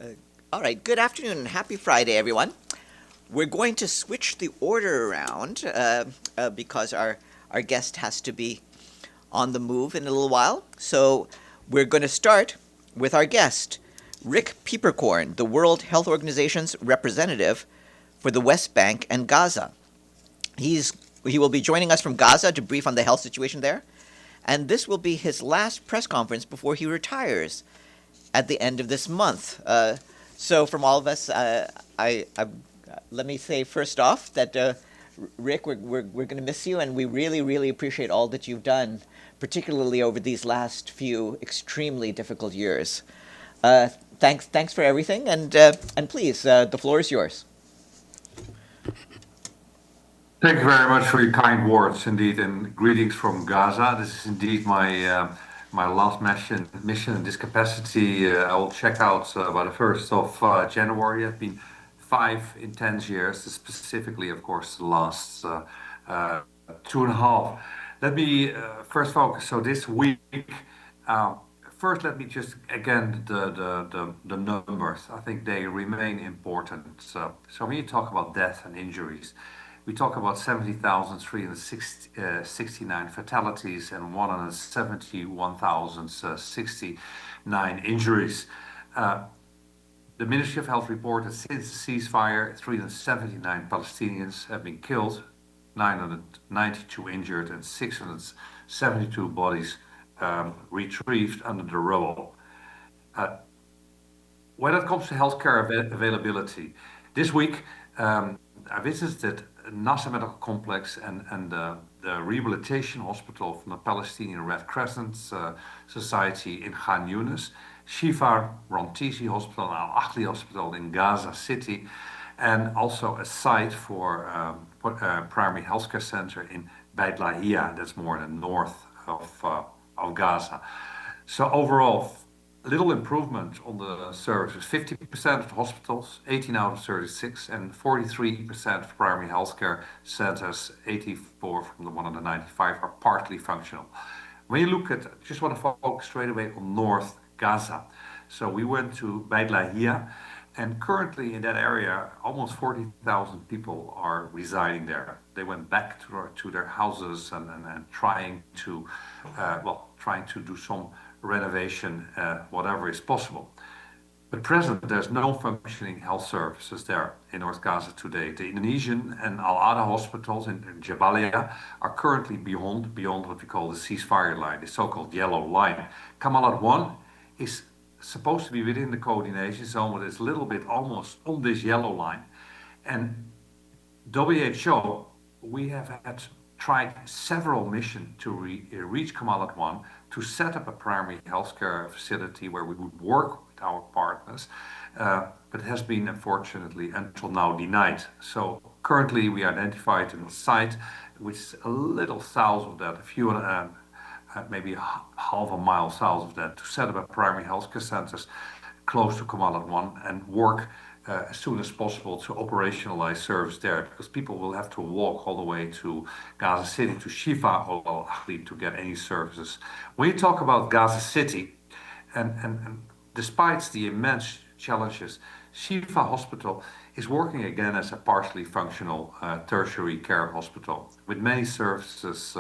Uh, all right, good afternoon and happy Friday, everyone. We're going to switch the order around because our guest has to be on the move in a little while. So we're going to start with our guest, Rik Peeperkorn, the World Health Organization's representative for the West Bank and Gaza. He's he will be joining us from Gaza to brief on the health situation there, and this will be his last press conference before he retires at the end of this month. So, from all of us, let me say first off that Rik, we're going to miss you, and we really, really appreciate all that you've done, particularly over these last few extremely difficult years. Uh, thanks for everything, and please, the floor is yours. Thank you very much for your kind words, indeed, and greetings from Gaza. This is indeed my last mission in this capacity. I will check out by the 1st of January. It's been 5 intense years, specifically, of course, the last uh, 2.5. Let me first focus. So this week, uh, first, let me just again the numbers. I think they remain important. So when you talk about death and injuries, we talk about 70,369 fatalities and 171,069 injuries. Uh, the Ministry of Health reported since the ceasefire, 379 Palestinians have been killed, 992 injured, and 672 bodies retrieved under the rubble. Uh, when it comes to healthcare availability, this week I visited Nasser Medical Complex and the Rehabilitation Hospital from the Palestinian Red Crescent Society in Khan Younis, Shifa Rantisi Hospital and Al-Ahli Hospital in Gaza City, and also a site for primary healthcare center in Beit Lahia, that's more in the north of Gaza. So overall, little improvement on the services. 50% of the hospitals, 18 out of 36, and 43% of primary healthcare centers, 84 from the 195, are partly functional. When you look at, just want to focus straight away on North Gaza. So we went to Beit Lahia, and currently in that area, almost 40,000 people are residing there. They went back to their houses and trying to do some renovation, whatever is possible. At present, there's no functioning health services there in North Gaza today. The Indonesian and Al-Ada hospitals in Jabalia are currently beyond what we call the ceasefire line, the so-called yellow line. Kamalat 1 is supposed to be within the coordination zone, but it's a little bit almost on this yellow line. And WHO, we have had tried several missions to reach Kamalat 1 to set up a primary healthcare facility where we would work with our partners, but it has been unfortunately until now denied. So currently we identified a site which is a little south of that, a few maybe half a mile south of that, to set up a primary healthcare centers close to Kamalat 1 and work as soon as possible to operationalize service there, because people will have to walk all the way to Gaza City, to Shifa or Al-Ahli to get any services. When you talk about Gaza City, and despite the immense challenges, Shifa Hospital is working again as a partially functional tertiary care hospital with many services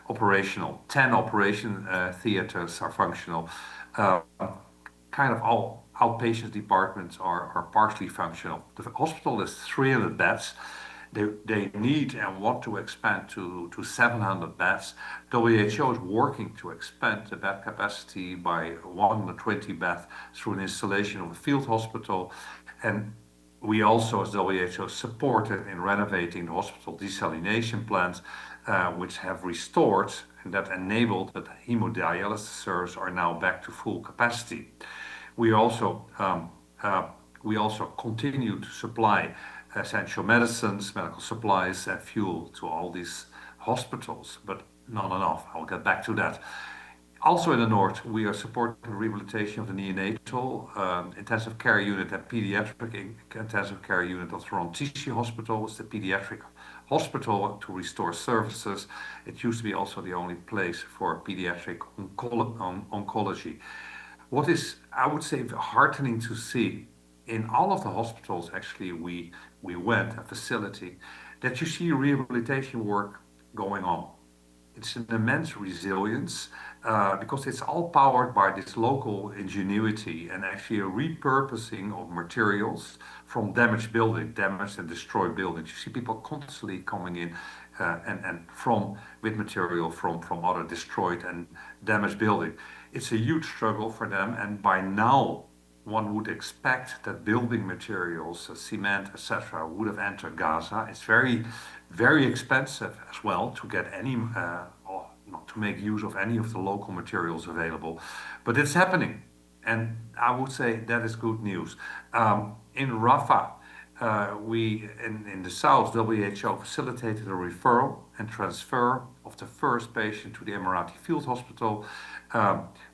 operational. 10 operation theaters are functional. Uh, Kind of all outpatient departments are partially functional. The hospital is 300 beds. They need and want to expand to 700 beds. WHO is working to expand the bed capacity by 120 beds through an installation of a field hospital. And we also, as WHO, supported in renovating the hospital desalination plants, which have restored and that enabled that hemodialysis servers are now back to full capacity. We also um, we also continue to supply essential medicines, medical supplies, and fuel to all these hospitals, but not enough. I'll get back to that. Also in the north, we are supporting the rehabilitation of the neonatal intensive care unit and pediatric intensive care unit of the Rantisi Hospital. It's the pediatric hospital to restore services. It used to be also the only place for pediatric oncology. What is, I would say, heartening to see in all of the hospitals actually we went, a facility, that you see rehabilitation work going on. It's an immense resilience because it's all powered by this local ingenuity and actually a repurposing of materials from damaged and destroyed buildings. You see people constantly coming in and from with material from other destroyed and damaged building. It's a huge struggle for them, and by now one would expect that building materials, cement, etc., would have entered Gaza. It's very, very expensive as well to get any, or not to make use of any of the local materials available, but it's happening, and I would say that is good news. In Rafah, in the south, WHO facilitated a referral and transfer of the first patient to the Emirati Field Hospital,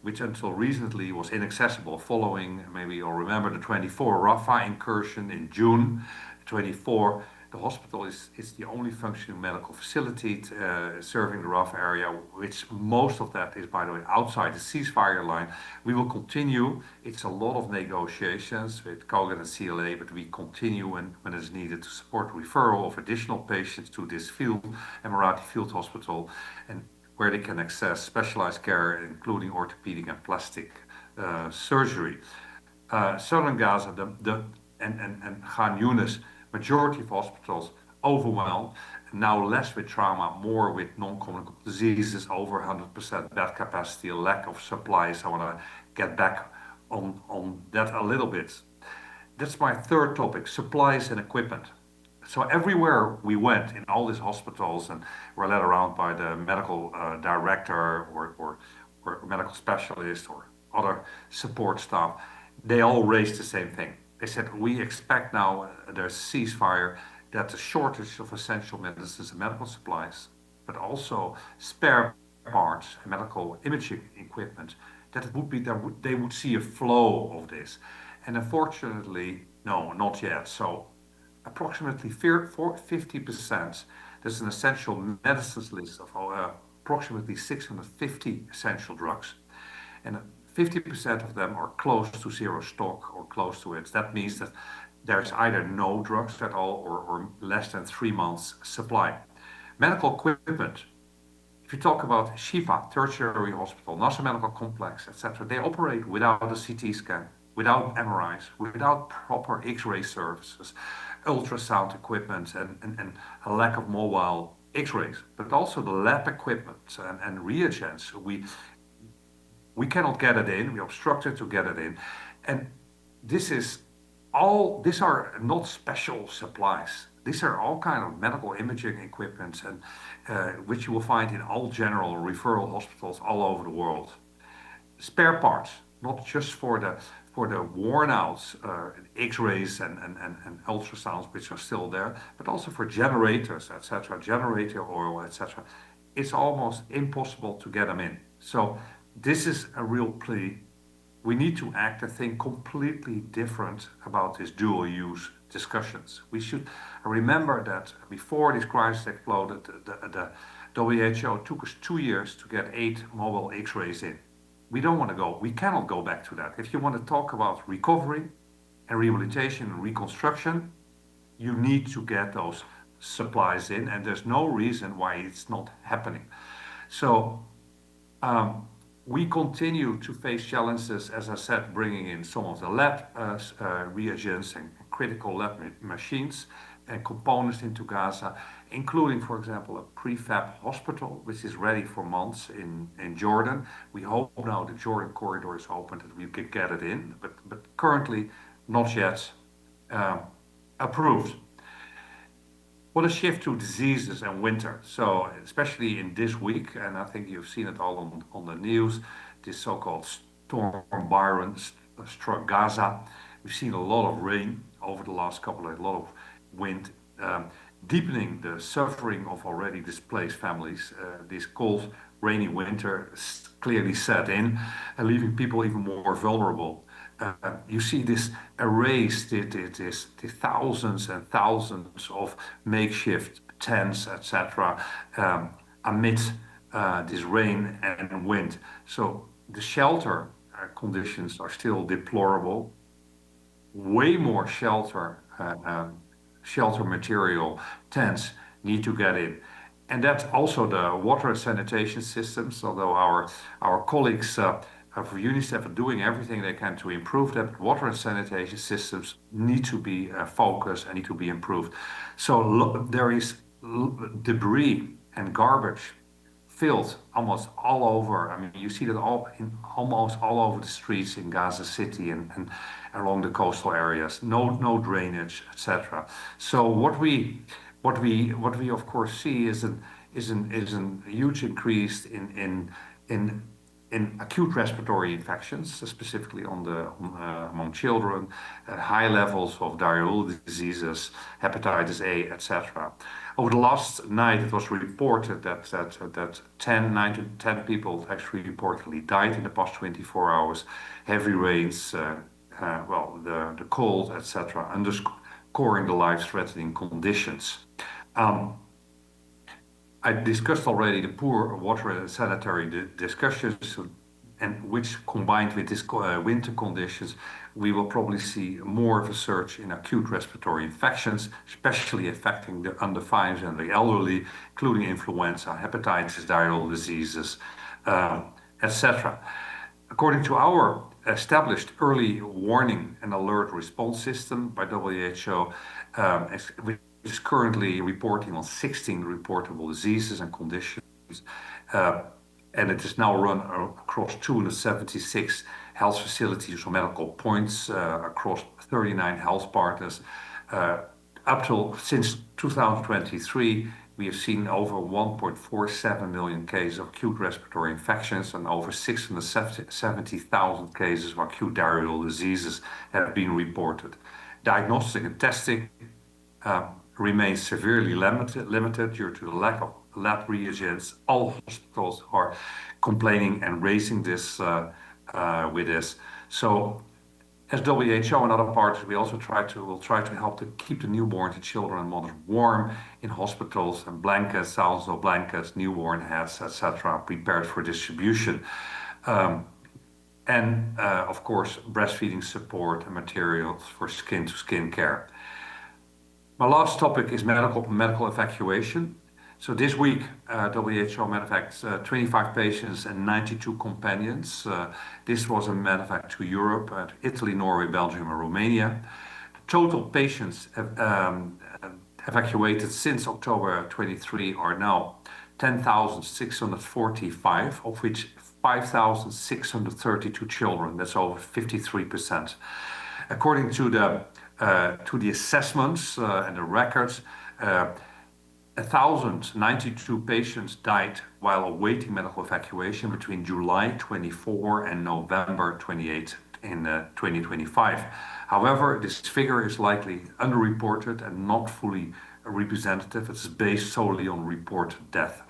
which until recently was inaccessible following, maybe you'll remember, the 24 Rafah incursion in June 24. The hospital is the only functioning medical facility serving the Rafah area, which most of that is, by the way, outside the ceasefire line. We will continue. It's a lot of negotiations with COGAT and CLA, but we continue when it's needed to support referral of additional patients to this Emirati Field Hospital, and where they can access specialized care, including orthopedic and plastic surgery. Southern Gaza, and Khan Younis, majority of hospitals overwhelmed, now less with trauma, more with non-communicable diseases, over 100% bed capacity, a lack of supplies. I want to get back on that a little bit. That's my third topic, supplies and equipment. So everywhere we went in all these hospitals, and were led around by the medical director or medical specialist or other support staff, they all raised the same thing. They said, we expect now there's ceasefire, that the shortage of essential medicines and medical supplies, but also spare parts and medical imaging equipment, that it would be they would see a flow of this. And unfortunately, no, not yet. So approximately 50%, there's an essential medicines list of approximately 650 essential drugs. And 50% of them are close to zero stock or close to it. That means that there's either no drugs at all or less than 3 months supply. Medical equipment, if you talk about Al-Shifa, tertiary hospital, Nasser Medical Complex, etc., they operate without a CT scan, without MRIs, without proper X-ray services, ultrasound equipment, and a lack of mobile X-rays, but also the lab equipment and reagents. We cannot get it in. We obstructed to get it in, and these are not special supplies. These are all kind of medical imaging equipment, and which you will find in all general referral hospitals all over the world. Spare parts, not just for the worn out X-rays and ultrasounds, which are still there, but also for generators, etc., generator oil, etc. It's almost impossible to get them in. So this is a real plea. We need to act and think completely different about these dual-use discussions. We should remember that before this crisis exploded, the WHO took us 2 years to get 8 mobile X-rays in. We cannot go back to that. If you want to talk about recovery and rehabilitation and reconstruction, you need to get those supplies in, and there's no reason why it's not happening. So we continue to face challenges, as I said, bringing in some of the lab reagents and critical lab machines and components into Gaza, including, for example, a prefab hospital, which is ready for months in Jordan. We hope now the Jordan corridor is open that we can get it in, but currently not yet approved. What a shift to diseases and winter. So especially in this week, and I think you've seen it all on the news, this so-called Storm Byron struck Gaza. We've seen a lot of rain over the last couple of, a lot of wind, deepening the suffering of already displaced families. This cold, rainy winter clearly set in, leaving people even more vulnerable. You see this erased, the thousands and thousands of makeshift tents, etc., amid this rain and wind. So the shelter conditions are still deplorable. way more shelter material, tents need to get in. And that's also the water and sanitation systems, although our colleagues of UNICEF are doing everything they can to improve that. Water and sanitation systems need to be focused and need to be improved. So there is debris and garbage filled almost all over. I mean, you see that almost all over the streets in Gaza City and along the coastal areas. No drainage, etc. So what we of course see is an huge increase in acute respiratory infections, specifically among children, high levels of diarrheal diseases, hepatitis A, etc. Over the last night, it was reported that 9 to 10 people actually reportedly died in the past 24 hours. Heavy rains, the cold, etc., underscoring the life-threatening conditions. I discussed already the poor water and sanitary discussions, and which combined with these winter conditions, we will probably see more of a surge in acute respiratory infections, especially affecting the under 5s and the elderly, including influenza, hepatitis, diarrheal diseases, etc. According to our established early warning and alert response system by WHO, which is currently reporting on 16 reportable diseases and conditions, and it is now run across 276 health facilities or medical points across 39 health partners. Since 2023, we have seen over 1.47 million cases of acute respiratory infections and over 670,000 cases of acute diarrheal diseases have been reported. Diagnostic and testing remains severely limited due to the lack of lab reagents. All hospitals are complaining and raising this with this. So, as WHO and other partners, we also will try to help to keep the newborns and children and mothers warm in hospitals, and blankets, thousands of blankets, newborn hats, etc., prepared for distribution. And of course, breastfeeding support and materials for skin-to-skin care. My last topic is medical evacuation. So this week, WHO medevacs 25 patients and 92 companions. This was a medevac to Europe, Italy, Norway, Belgium, and Romania. The total patients evacuated since October 23 are now 10,645, of which 5,632 children. That's over 53%. According to the assessments and the records, 1,092 patients died while awaiting medical evacuation between July 24 and November 28 in 2025. However, this figure is likely underreported and not fully representative. It's based solely on reported death.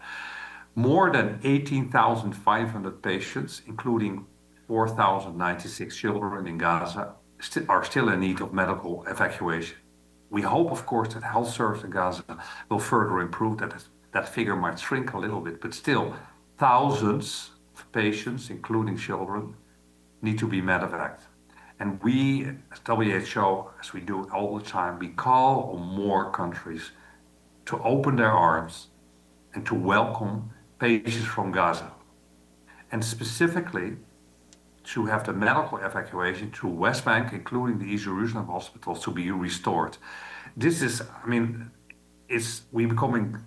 More than 18,500 patients, including 4,096 children in Gaza, are still in need of medical evacuation. We hope, of course, that health service in Gaza will further improve, that figure might shrink a little bit, but still thousands of patients, including children, need to be medevaced. And we, as WHO, as we do all the time, we call on more countries to open their arms and to welcome patients from Gaza. And specifically, to have the medical evacuation to West Bank, including the East Jerusalem hospitals, to be restored. This is, we're becoming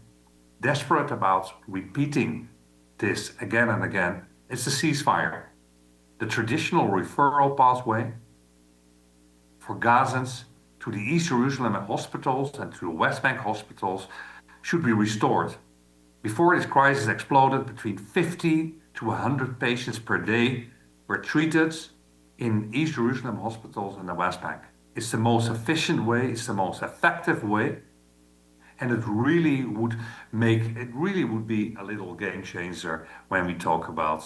desperate about repeating this again and again. It's a ceasefire. The traditional referral pathway for Gazans to the East Jerusalem hospitals and to the West Bank hospitals should be restored. Before this crisis exploded, between 50 to 100 patients per day were treated in East Jerusalem hospitals and the West Bank. It's the most efficient way, it's the most effective way, and it really would be a little game changer when we talk about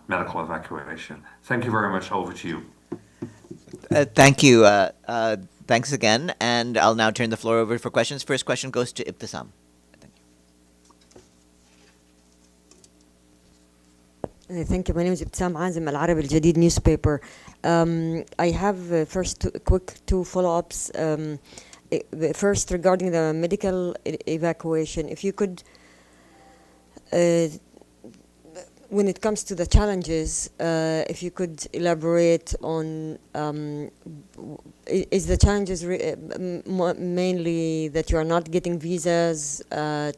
medical evacuation. Thank you very much. Over to you. Thank you. Thanks again, and I'll now turn the floor over for questions. First question goes to Ibtisam. Thank you. My name is Ibtisam Azim, Al-Arab Al-Jadid newspaper. I have first two follow-ups. First, regarding the medical evacuation, if you could, when it comes to the challenges, if you could elaborate on, is the challenges mainly that you are not getting visas or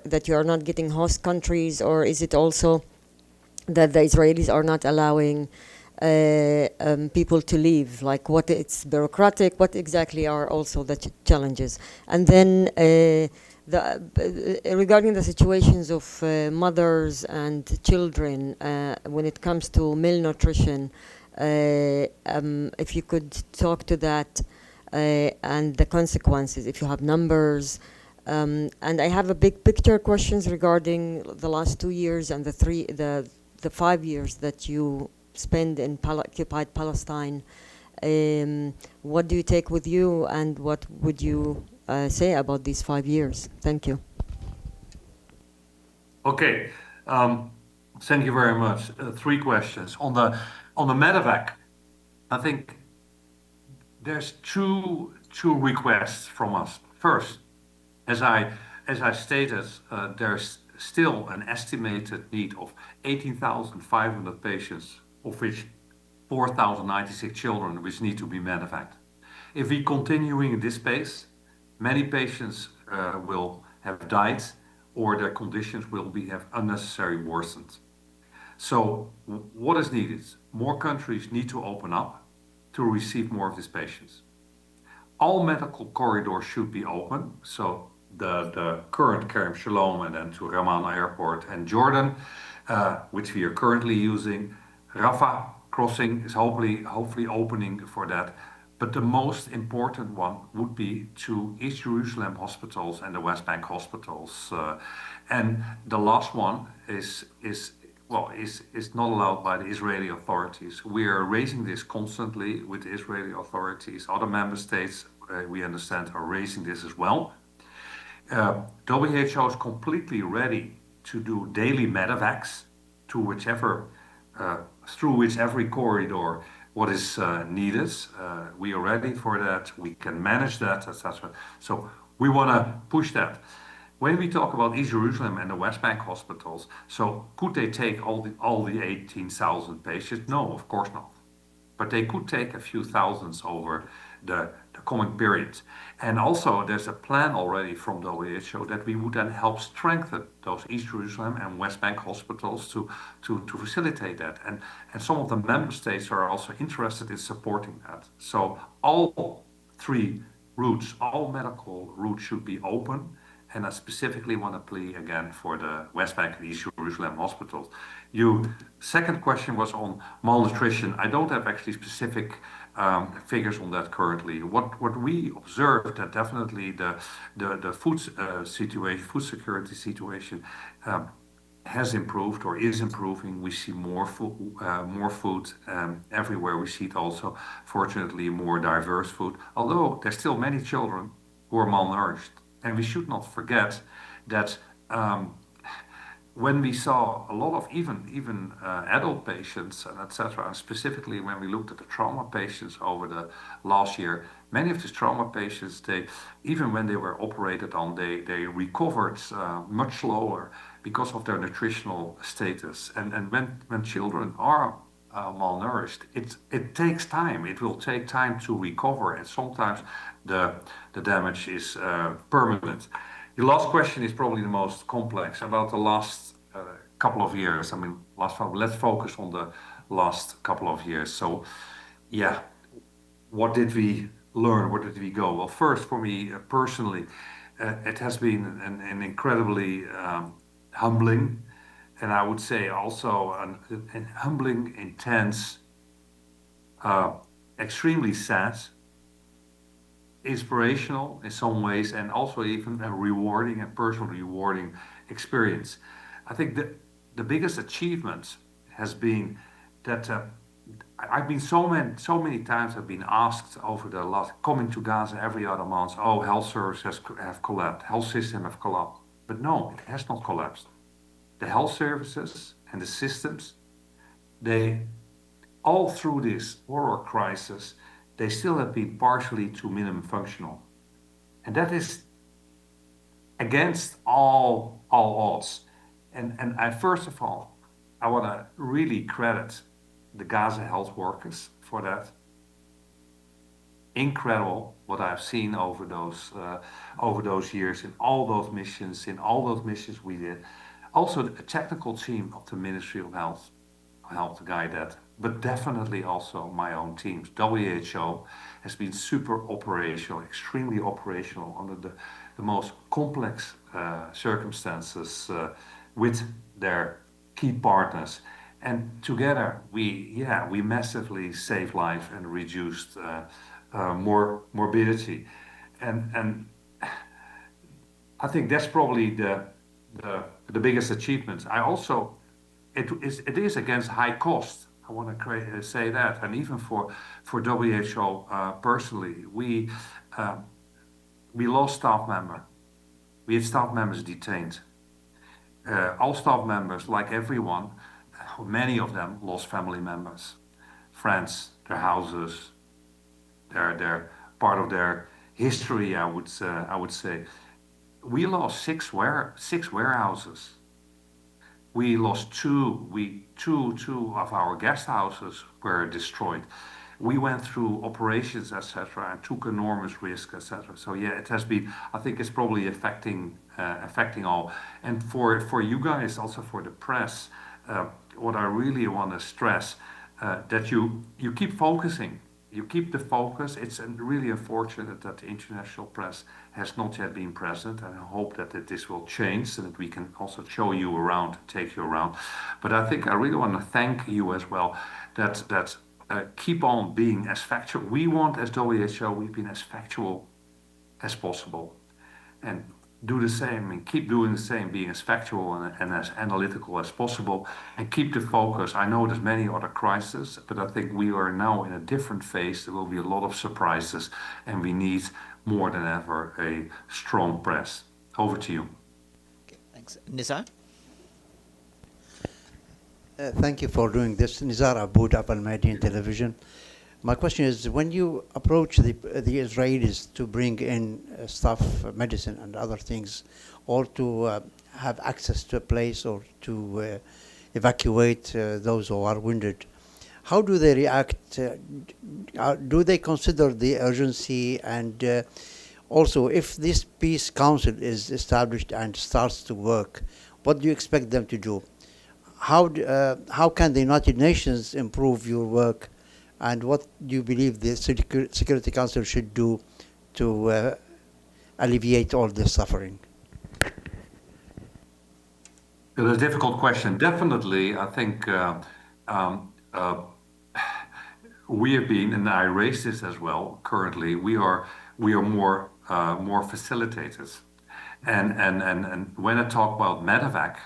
that you are not getting host countries, or is it also that the Israelis are not allowing people to leave? Like, what it's bureaucratic, what exactly are also the challenges? And then regarding the situations of mothers and children when it comes to malnutrition, if you could talk to that and the consequences, if you have numbers. And I have a big picture questions regarding the last 2 years and the 5 years that you spend in occupied Palestine. What do you take with you, and what would you say about these 5 years? Thank you. Okay, thank you very much. 3 questions on the medevac. I think there's two requests from us. First, as I stated, there's still an estimated need of 18,500 patients, of which 4,096 children, which need to be medevaced. If we continuing in this pace, many patients will have died, or their conditions will have unnecessarily worsened. So what is needed? More countries need to open up to receive more of these patients. All medical corridors should be open. So the current Kerem Shalom and then to Ramallah Airport and Jordan, which we are currently using. Rafah crossing is hopefully opening for that. But the most important one would be to East Jerusalem hospitals and the West Bank hospitals. And the last one is not allowed by the Israeli authorities. We are raising this constantly with the Israeli authorities. Other member states, we understand, are raising this as well. WHO is completely ready to do daily medevacs to through whichever corridor what is needed. We are ready for that. We can manage that, etc. So we want to push that. When we talk about East Jerusalem and the West Bank hospitals, so could they take all the 18,000 patients? No, of course not. But they could take a few thousands over the coming periods. And also there's a plan already from the WHO that we would then help strengthen those East Jerusalem and West Bank hospitals to facilitate that. And some of the member states are also interested in supporting that. So all 3 routes, all medical routes should be open. And I specifically want to plea again for the West Bank and East Jerusalem hospitals. Your second question was on malnutrition. I don't have actually specific figures on that currently. What we observed that definitely the food situation, food security situation has improved or is improving. We see more food everywhere. We see it also, fortunately, more diverse food. Although there's still many children who are malnourished. And we should not forget that when we saw a lot of even adult patients and etc., and specifically when we looked at the trauma patients over the last year, many of these trauma patients, even when they were operated on, they recovered much slower because of their nutritional status. And when children are malnourished, it takes time. It will take time to recover, and sometimes the damage is permanent. The last question is probably the most complex about the last couple of years. I mean, let's focus on the last couple of years. So, yeah, what did we learn? Where did we go? Well, first, for me personally, it has been an incredibly humbling, and I would say also an humbling, intense, extremely sad, inspirational in some ways, and also even a rewarding and personally rewarding experience. I think the biggest achievement has been that I've been so many times I've been asked over the last, coming to Gaza every other month, oh, health services have collapsed, health system have collapsed. But no, it has not collapsed. The health services and the systems, they all through this horror crisis, they still have been partially to minimum functional. And that is against all odds. And I first of all, I want to really credit the Gaza health workers for that. Incredible what I've seen over those years in all those missions we did. Also the technical team of the Ministry of Health helped guide that, but definitely also my own teams. WHO has been super operational, extremely operational under the most complex circumstances with their key partners. And together we massively saved life and reduced more morbidity. And I think that's probably the biggest achievement. It is against high cost. I want to say that, and even for WHO personally, we lost staff member. We had staff members detained. All staff members, like everyone, many of them lost family members, friends, their houses, their part of their history. I would say, we lost six warehouses. We lost two of our guest houses were destroyed. We went through operations, etc., and took enormous risk, etc. So yeah, it has been. I think it's probably affecting all. And for you guys, also for the press, what I really want to stress that you keep focusing. You keep the focus. It's really unfortunate that the international press has not yet been present, and I hope that this will change so that we can also show you around, take you around. But I think I really want to thank you as well that keep on being as factual. We want, as WHO, we've been as factual as possible, and do the same and keep doing the same, being as factual and as analytical as possible, and keep the focus. I know there's many other crises, but I think we are now in a different phase. There will be a lot of surprises, and we need more than ever a strong press. Over to you. Okay, thanks. Nizar? Thank you for doing this. Nizar Aboud, Al-Mayadeen Television. My question is, when you approach the Israelis to bring in staff, medicine and other things, or to have access to a place or to evacuate those who are wounded, how do they react? Do they consider the urgency? And also, if this peace council is established and starts to work, what do you expect them to do? How can the United Nations improve your work? And what do you believe the Security Council should do to alleviate all this suffering? It's a difficult question. Definitely, I think we have been, and I raise this as well. Currently, we are more facilitators, and when I talk about medevac,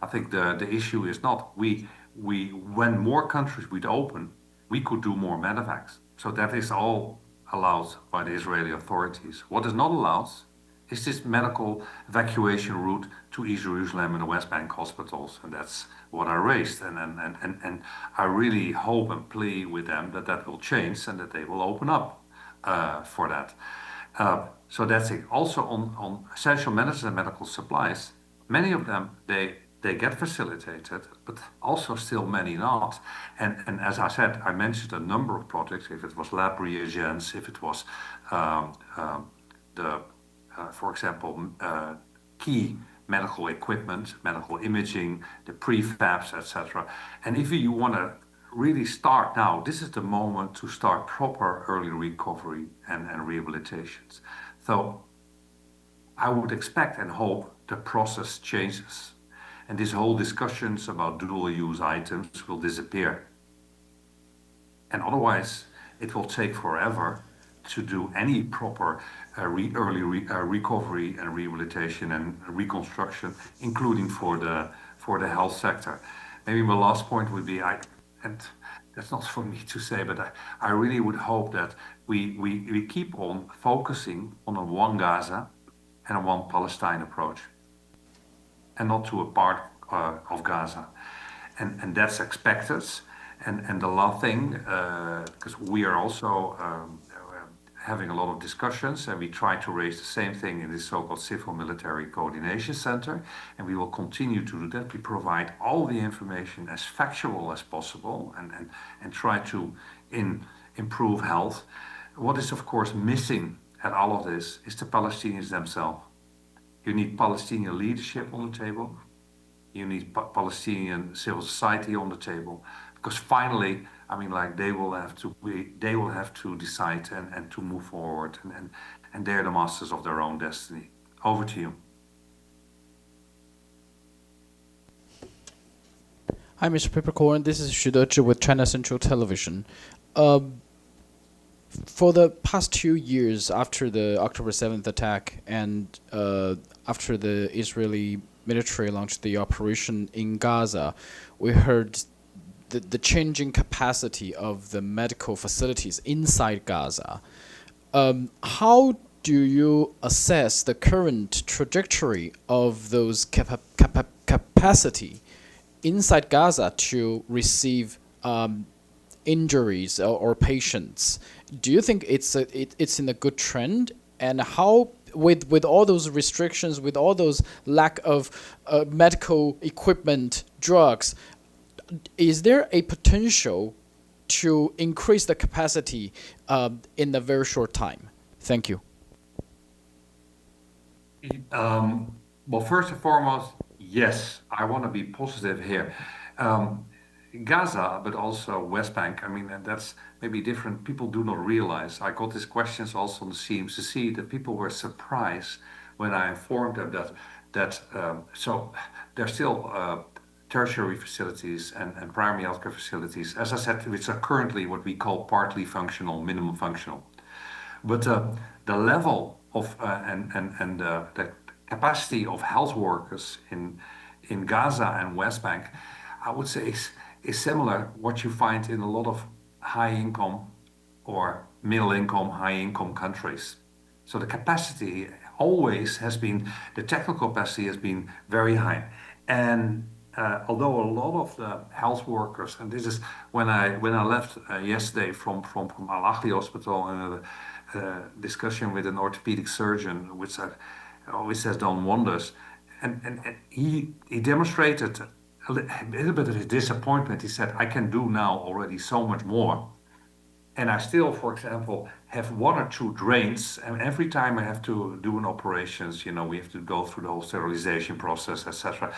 I think the issue is not when more countries would open, we could do more medevacs. So that is all allowed by the Israeli authorities. What is not allowed is this medical evacuation route to East Jerusalem and the West Bank hospitals. And that's what I raised. And I really hope and plead with them that will change and that they will open up for that. So that's it. Also on essential medicine and medical supplies, many of them, they get facilitated, but also still many not. And as I said, I mentioned a number of projects. If it was lab reagents, if it was for example, key medical equipment, medical imaging, the prefabs, etc. And if you want to really start now, this is the moment to start proper early recovery and rehabilitations. So I would expect and hope the process changes. And these whole discussions about dual-use items will disappear. And otherwise, it will take forever to do any proper early recovery and rehabilitation and reconstruction, including for the health sector. Maybe my last point would be, and that's not for me to say, but I really would hope that we keep on focusing on a one Gaza and a one Palestine approach, and not to a part of Gaza. and that's expected. And the last thing, because we are also having a lot of discussions, and we try to raise the same thing in this so-called Civil Military Coordination Center, and we will continue to do that. We provide all the information as factual as possible and try to improve health. What is, of course, missing at all of this is the Palestinians themselves. You need Palestinian leadership on the table. You need Palestinian civil society on the table, because finally, I mean, like they will have to decide and to move forward, and they're the masters of their own destiny. Over to you. Hi, Mr. Peeperkorn. This is Shidochi with China Central Television. For the past 2 years after the October 7th attack and after the Israeli military launched the operation in Gaza, we heard the changing capacity of the medical facilities inside Gaza. How do you assess the current trajectory of those capacity inside Gaza to receive injuries or patients? Do you think it's in a good trend? And how, with all those restrictions, with all those lack of medical equipment, drugs, is there a potential to increase the capacity in a very short time? Thank you. Well, first and foremost, yes, I want to be positive here. Gaza, but also West Bank, I mean, and that's maybe different. People do not realize. I got these questions also on the CMCC that people were surprised when I informed them that so there's still tertiary facilities and primary healthcare facilities, as I said, which are currently what we call partly functional, minimum functional. But the level of and the capacity of health workers in Gaza and West Bank, I would say is similar what you find in a lot of high income or middle income, high income countries. So the capacity always has been, the technical capacity has been very high. And although a lot of the health workers, and this is when I left yesterday from Al-Ahli Hospital and a discussion with an orthopedic surgeon, which always has done wonders, and he demonstrated a little bit of his disappointment. He said, I can do now already so much more. And I still, for example, have 1 or 2 drains, and every time I have to do an operations, you know, we have to go through the whole sterilization process, etc.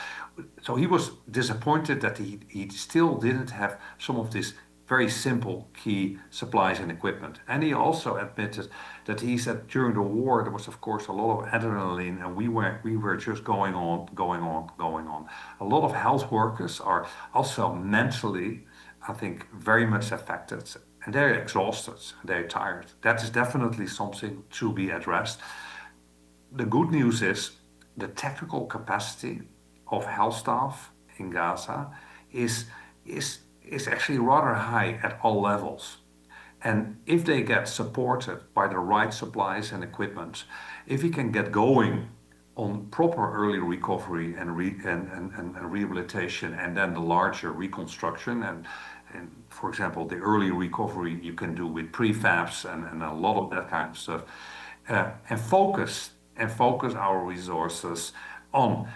So he was disappointed that he still didn't have some of these very simple key supplies and equipment. And he also admitted that he said during the war there was of course a lot of adrenaline, and we were just going on. A lot of health workers are also mentally, I think, very much affected. And they're exhausted, they're tired. That is definitely something to be addressed. The good news is the technical capacity of health staff in Gaza is actually rather high at all levels. And if they get supported by the right supplies and equipment, if we can get going on proper early recovery and rehabilitation, and then the larger reconstruction, and for example, the early recovery you can do with prefabs and a lot of that kind of stuff, and focus our resources on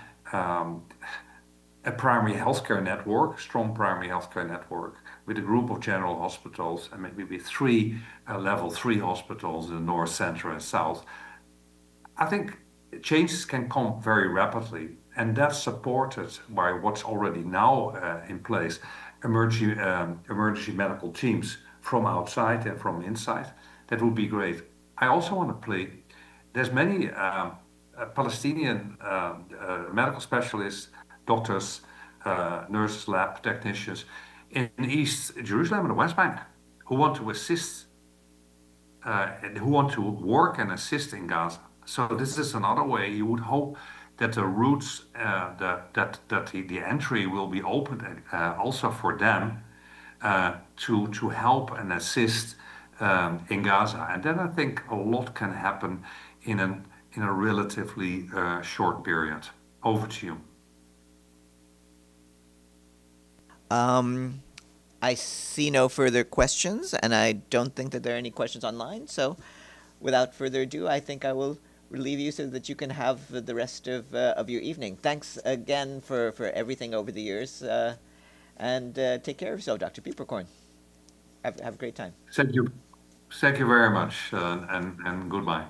a primary healthcare network, strong primary healthcare network, with a group of general hospitals and maybe with 3 level 3 hospitals in the north, center, and south. I think changes can come very rapidly, and that's supported by what's already now in place. Emergency medical teams from outside and from inside. That would be great. I also want to play, there's many Palestinian medical specialists, doctors, nurses, lab technicians in East Jerusalem and the West Bank who want to assist, who want to work and assist in Gaza. So this is another way you would hope that the routes, that the entry will be opened also for them to help and assist in Gaza. And then I think a lot can happen in a relatively short period. Over to you. I see no further questions, and I don't think that there are any questions online. So, without further ado, I think I will relieve you so that you can have the rest of your evening. Thanks again for everything over the years, and take care of yourself, Dr. Peeperkorn. Have a great time. Thank you. Thank you very much, and goodbye.